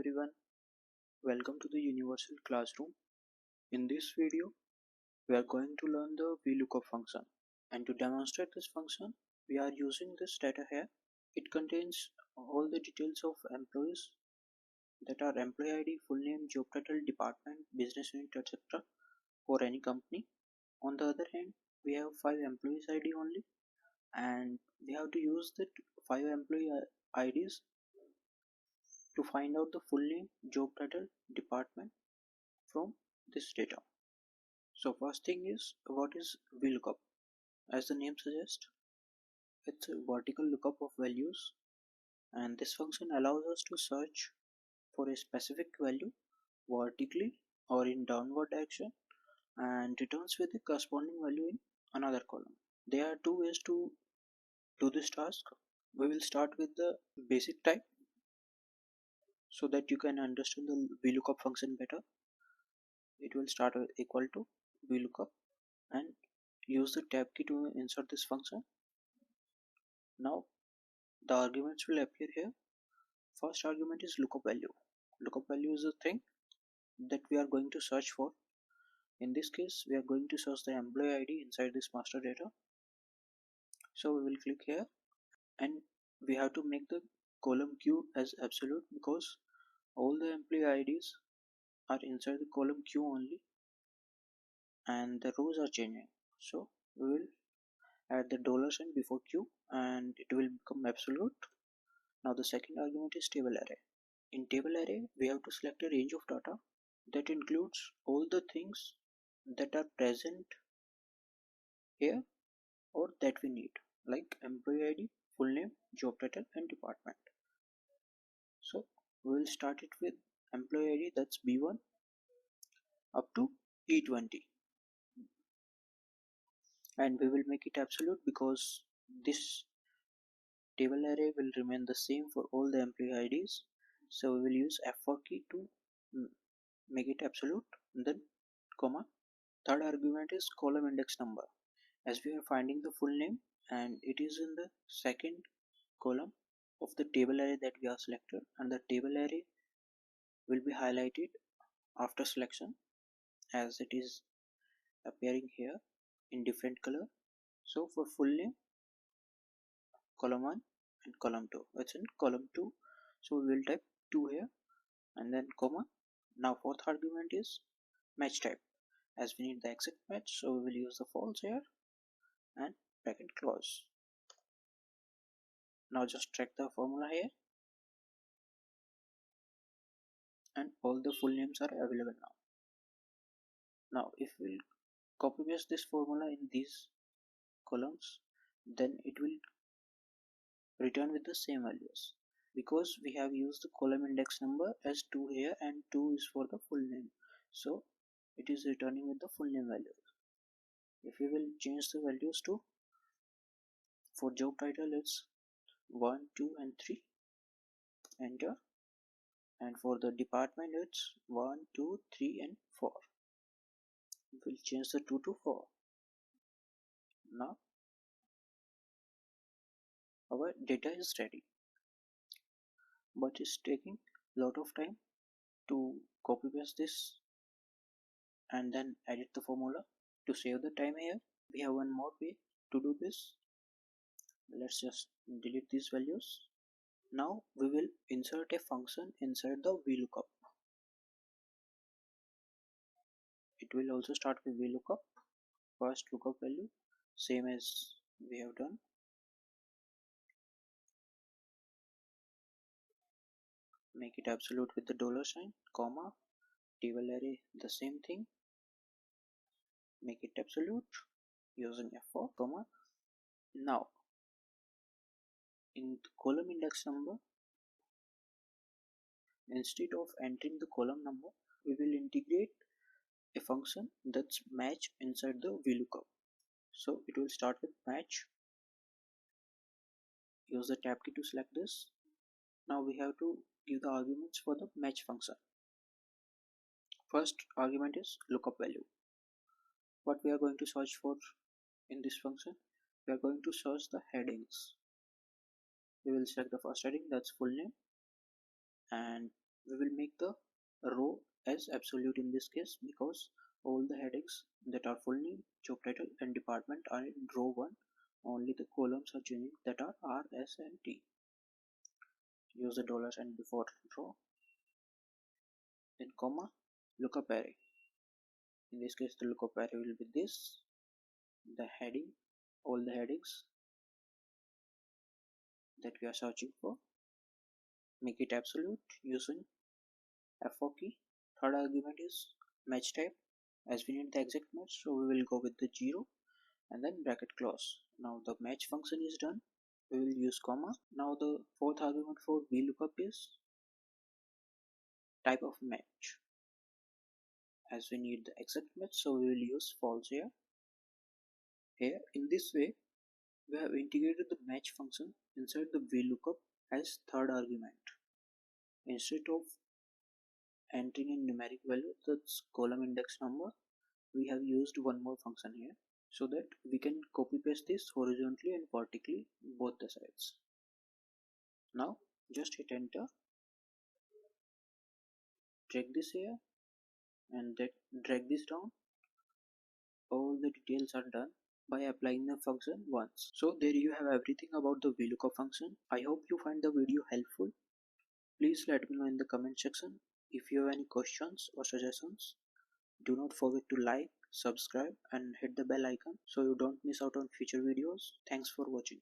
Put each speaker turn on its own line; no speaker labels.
everyone, welcome to the Universal Classroom. In this video, we are going to learn the VLOOKUP function. And to demonstrate this function, we are using this data here. It contains all the details of employees that are employee ID, full name, job title, department, business unit, etc. for any company. On the other hand, we have 5 employees ID only, and we have to use the 5 employee IDs to find out the full name, job title, department from this data. So first thing is, what is VLOOKUP? As the name suggests, it's a vertical lookup of values, and this function allows us to search for a specific value vertically or in downward direction and returns with the corresponding value in another column. There are two ways to do this task. We will start with the basic type so that you can understand the VLOOKUP function better. It will start with equal to VLOOKUP and use the tab key to insert this function. Now the arguments will appear here. First argument is lookup value. Lookup value is the thing that we are going to search for. In this case, we are going to search the employee ID inside this master data. So we will click here and we have to make the column Q as absolute because all the employee IDs are inside the column Q only and the rows are changing. So we will add the $sign before Q and it will become absolute. Now the second argument is table array. In table array, we have to select a range of data that includes all the things that are present here or that we need, like employee ID, full name, job title and department. So we will start it with employee ID, that's B1 up to E20, and we will make it absolute because this table array will remain the same for all the employee IDs. So we will use F4 key to make it absolute, then comma. Third argument is column index number. As we are finding the full name and it is in the second column of the table array that we have selected, and the table array will be highlighted after selection as it is appearing here in different color. So for full name, column 1 and column 2, it's in column 2, so we will type 2 here and then comma. Now fourth argument is match type. As we need the exact match, so we will use the false here and bracket close. Now just check the formula here and all the full names are available now. Now if we copy paste this formula in these columns, then it will return with the same values because we have used the column index number as 2 here and 2 is for the full name, so it is returning with the full name values. If we will change the values to, for job title it's 1, 2 and 3, enter, and for the department it's 1, 2, 3 and 4. We'll change the 2 to 4. Now our data is ready, but it's taking a lot of time to copy paste this and then edit the formula. To save the time here, we have one more way to do this. Let's just delete these values. Now we will insert a function inside the VLOOKUP. It will also start with VLOOKUP. First lookup value, same as we have done. Make it absolute with the $sign, comma, table array, the same thing. Make it absolute using F4, comma. Now in the column index number, instead of entering the column number, we will integrate a function that's match inside the VLOOKUP. So it will start with match. Use the tab key to select this. Now we have to give the arguments for the match function. First argument is lookup value. What we are going to search for in this function, we are going to search the headings. We will select the first heading, that's full name, and We will make the row as absolute in this case because all the headings that are full name, job title and department are in row 1. Only the columns are changing that are R, S and T. Use the dollar sign before row. Then comma, lookup array. In this case the lookup array will be this. The heading, all the headings that we are searching for. Make it absolute using F4 key. Third argument is match type. As we need the exact match, so we will go with the 0 and then bracket close. Now the match function is done. We will use comma. Now the fourth argument for VLOOKUP is type of match. As we need the exact match, so we will use false here. Here in this way, we have integrated the match function inside the VLOOKUP as third argument. Instead of entering a numeric value, that's column index number, we have used one more function here so that we can copy paste this horizontally and vertically both the sides. Now just hit enter, drag this here and drag this down. All the details are done by applying the function once. So there you have everything about the VLOOKUP function. I hope you find the video helpful. Please let me know in the comment section if you have any questions or suggestions. Do not forget to like, subscribe and hit the bell icon so you don't miss out on future videos. Thanks for watching.